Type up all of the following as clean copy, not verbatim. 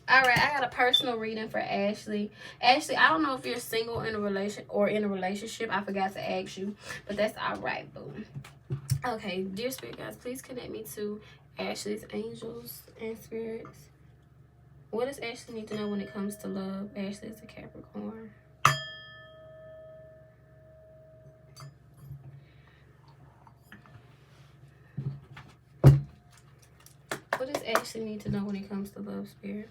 All right, I got a personal reading for Ashley. Ashley, I don't know if you're single in a relationship. I forgot to ask you, but that's all right, boo. Okay, dear spirit guys, please connect me to Ashley's angels and spirits. What does Ashley need to know when it comes to love? Ashley is a Capricorn. What does Ashley need to know when it comes to love, spirit?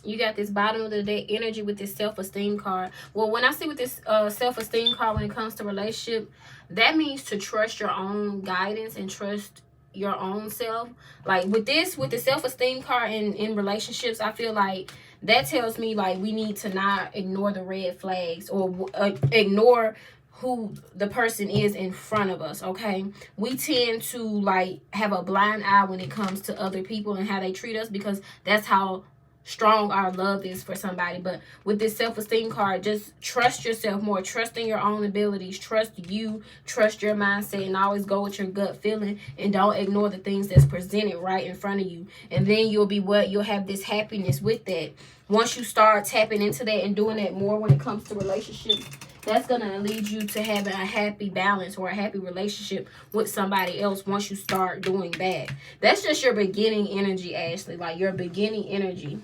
You got this bottom of the day energy with this self-esteem card. Well, when I see with this self-esteem card when it comes to relationship, that means to trust your own guidance and trust your own self. Like with the self-esteem card in relationships, I feel like that tells me like we need to not ignore the red flags or ignore who the person is in front of us. Okay, we tend to like have a blind eye when it comes to other people and how they treat us, because that's how strong our love is for somebody. But with this self-esteem card, just trust yourself more, trust in your own abilities, trust you, trust your mindset, and always go with your gut feeling, and don't ignore the things that's presented right in front of you. And then you'll have this happiness with that. Once you start tapping into that and doing that more when it comes to relationships, that's going to lead you to having a happy balance or a happy relationship with somebody else once you start doing that. That's just your beginning energy, Ashley. Like your beginning energy.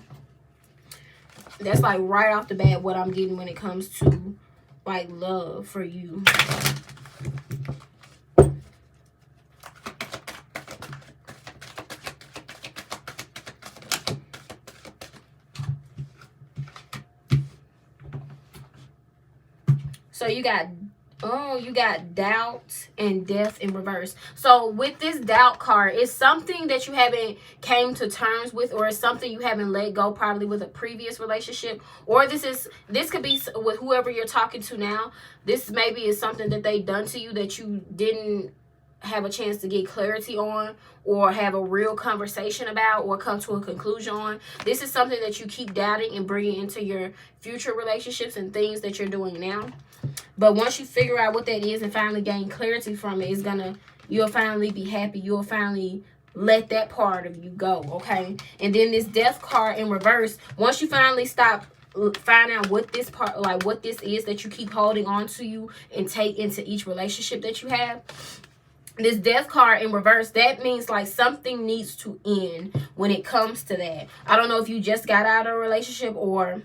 That's like right off the bat what I'm getting when it comes to like love for you. So you got doubt and death in reverse. So with this doubt card, it's something that you haven't came to terms with, or it's something you haven't let go, probably with a previous relationship, or this could be with whoever you're talking to now. This maybe is something that they done to you that you didn't have a chance to get clarity on, or have a real conversation about, or come to a conclusion on. This is something that you keep doubting and bringing into your future relationships and things that you're doing now. But once you figure out what that is and finally gain clarity from it, you'll finally be happy. You'll finally let that part of you go, okay? And then this death card in reverse, once you finally find out what this part, like what this is that you keep holding on to you and take into each relationship that you have, this death card in reverse, that means like something needs to end when it comes to that. I don't know if you just got out of a relationship, or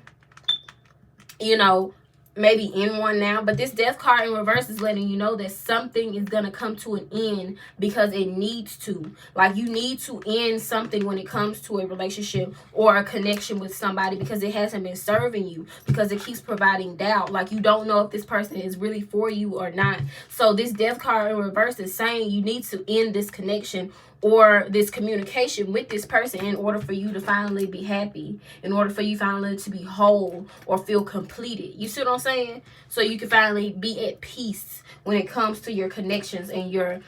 maybe in one now, but this death card in reverse is letting you know that something is going to come to an end because it needs to. Like you need to end something when it comes to a relationship or a connection with somebody, because it hasn't been serving you, because it keeps providing doubt. Like you don't know if this person is really for you or not. So this death card in reverse is saying you need to end this connection or this communication with this person in order for you to finally be happy, in order for you finally to be whole or feel completed. You see what I'm saying? So you can finally be at peace when it comes to your connections and your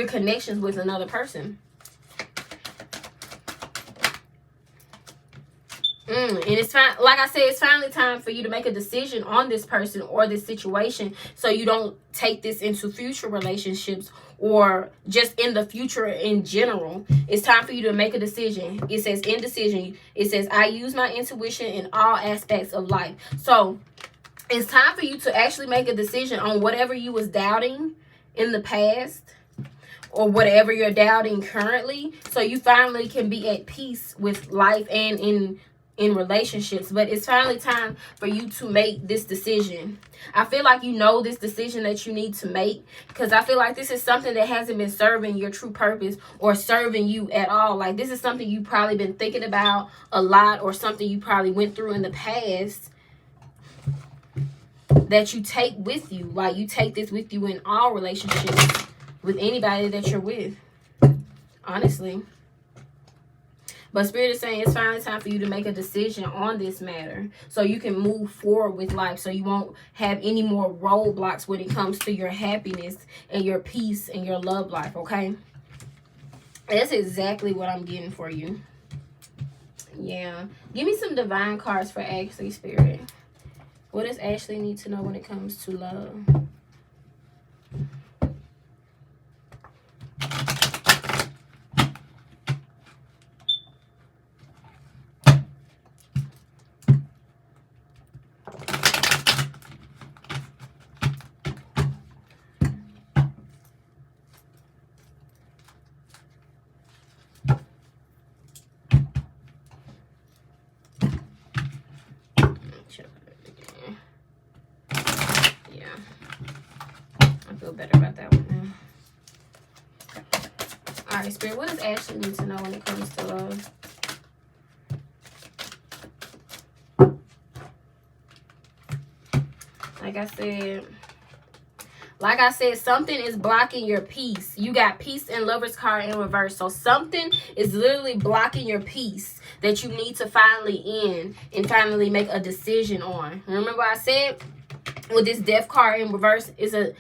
connections with another person. And it's fine. Like I said, it's finally time for you to make a decision on this person or this situation, so you don't take this into future relationships or just in the future in general. It's time for you to make a decision. It says indecision. It says, I use my intuition in all aspects of life. So it's time for you to actually make a decision on whatever you was doubting in the past, or whatever you're doubting currently, so you finally can be at peace with life and in relationships. But it's finally time for you to make this decision. I feel like this decision that you need to make, because I feel like this is something that hasn't been serving your true purpose or serving you at all. Like this is something you probably been thinking about a lot, or something you probably went through in the past that you take with you. Like you take this with you in all relationships with anybody that you're with, honestly. But Spirit is saying it's finally time for you to make a decision on this matter, so you can move forward with life, so you won't have any more roadblocks when it comes to your happiness and your peace and your love life, okay? That's exactly what I'm getting for you. Yeah. Give me some divine cards for Ashley, Spirit. What does Ashley need to know when it comes to love? Better about that one now. All right, Spirit, what does Ashley need to know when it comes to love? Like I said, something is blocking your peace. You got peace and Lover's card in reverse. So something is literally blocking your peace that you need to finally end and finally make a decision on. Remember I said with this Death card in reverse is an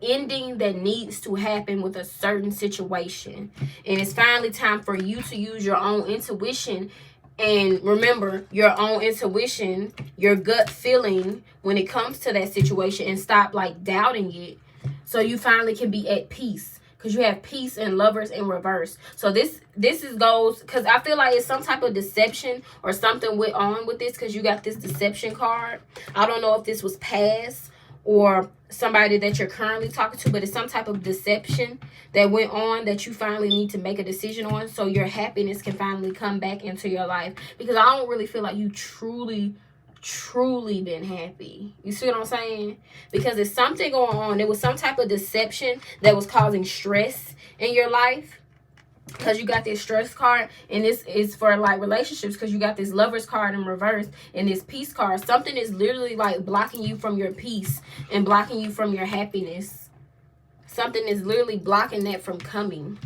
ending that needs to happen with a certain situation. And it's finally time for you to use your own intuition. And remember, your own intuition, your gut feeling when it comes to that situation, and stop like doubting it. So you finally can be at peace. Because you have peace and Lovers in reverse. So this goes, because I feel like it's some type of deception or something went on with this, because you got this deception card. I don't know if this was past or somebody that you're currently talking to, but it's some type of deception that went on that you finally need to make a decision on, so your happiness can finally come back into your life. Because I don't really feel like you truly been happy. You see what I'm saying? Because there's something going on. There was some type of deception that was causing stress in your life. Because you got this stress card, and this is for like relationships, because you got this Lover's card in reverse and this peace card. Something is literally like blocking you from your peace and blocking you from your happiness. Something is literally blocking that from coming.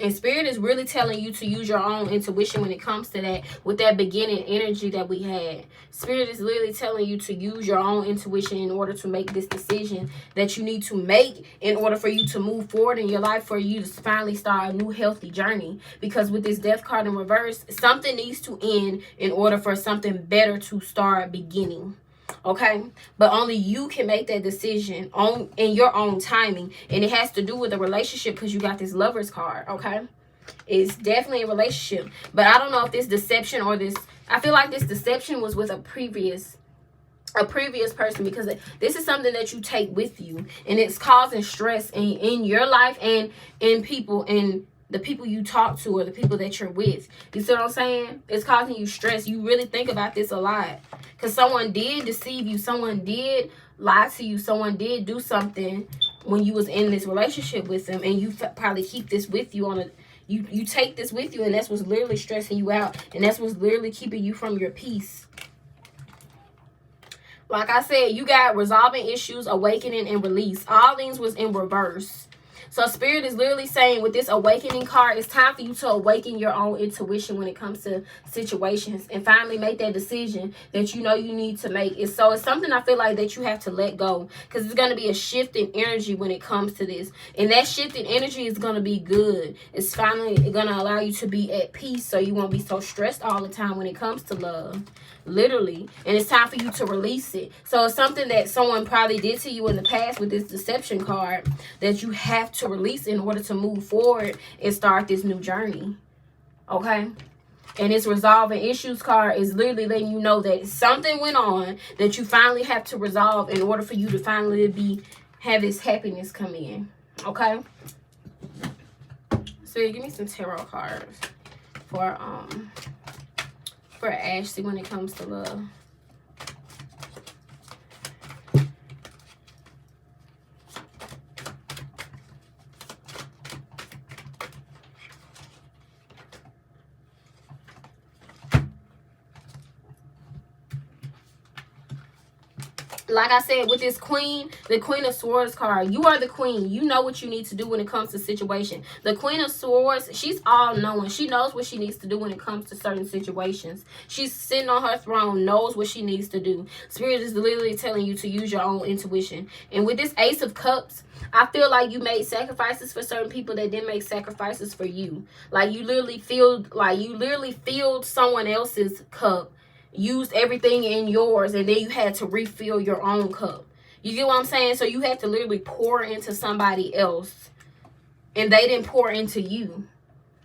And Spirit is really telling you to use your own intuition when it comes to that, with that beginning energy that we had. Spirit is literally telling you to use your own intuition in order to make this decision that you need to make in order for you to move forward in your life, for you to finally start a new healthy journey. Because with this Death card in reverse, something needs to end in order for something better to start beginning. Okay, but only you can make that decision in your own timing, and it has to do with a relationship, because you got this Lover's card. Okay, it's definitely a relationship, but I don't know if this deception or this, I feel like this deception was with a previous person, because this is something that you take with you, and it's causing stress in your life and in people, in the people you talk to or the people that you're with. You see what I'm saying? It's causing you stress. You really think about this a lot, because someone did deceive you, someone did lie to you, someone did do something when you was in this relationship with them, and you probably keep this with you on a, you take this with you, and that's what's literally stressing you out, and that's what's literally keeping you from your peace. Like I said, you got resolving issues, awakening, and release. All things was in reverse. So Spirit is literally saying with this awakening card, it's time for you to awaken your own intuition when it comes to situations and finally make that decision that you know you need to make. It's something I feel like that you have to let go, because it's going to be a shift in energy when it comes to this. And that shift in energy is going to be good. It's finally going to allow you to be at peace, so you won't be so stressed all the time when it comes to love. Literally. And it's time for you to release it. So it's something that someone probably did to you in the past with this deception card that you have to release in order to move forward and start this new journey. Okay? And this resolving issues card is literally letting you know that something went on that you finally have to resolve in order for you to finally have this happiness come in. Okay? So give me some tarot cards for Ashley when it comes to love. Like I said, with this queen, the Queen of Swords card, you are the queen. You know what you need to do when it comes to situation. The Queen of Swords, she's all-knowing. She knows what she needs to do when it comes to certain situations. She's sitting on her throne, knows what she needs to do. Spirit is literally telling you to use your own intuition. And with this Ace of Cups, I feel like you made sacrifices for certain people that didn't make sacrifices for you. Like you literally filled someone else's cup used everything in yours, and then you had to refill your own cup. You get what I'm saying? So you had to literally pour into somebody else, and they didn't pour into you.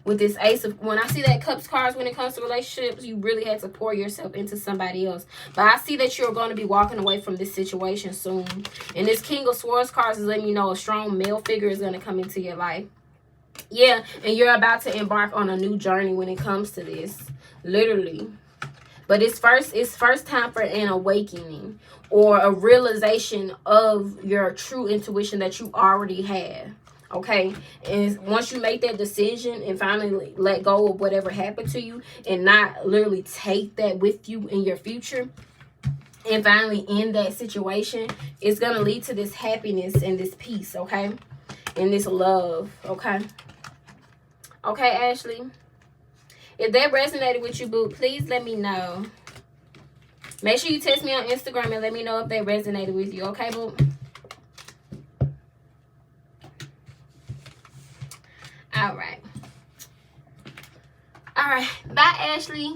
With this Ace of, when I see that Cups cards, when it comes to relationships, you really had to pour yourself into somebody else. But I see that you're going to be walking away from this situation soon. And this King of Swords cards is letting you know a strong male figure is going to come into your life. Yeah, and you're about to embark on a new journey when it comes to this. Literally. But it's first time for an awakening or a realization of your true intuition that you already have. Okay, and once you make that decision and finally let go of whatever happened to you and not literally take that with you in your future and finally end that situation, it's going to lead to this happiness and this peace, okay, and this love, okay. Okay, Ashley, if that resonated with you, boo, please let me know. Make sure you text me on Instagram and let me know if they resonated with you, okay, boo? All right. Bye, Ashley.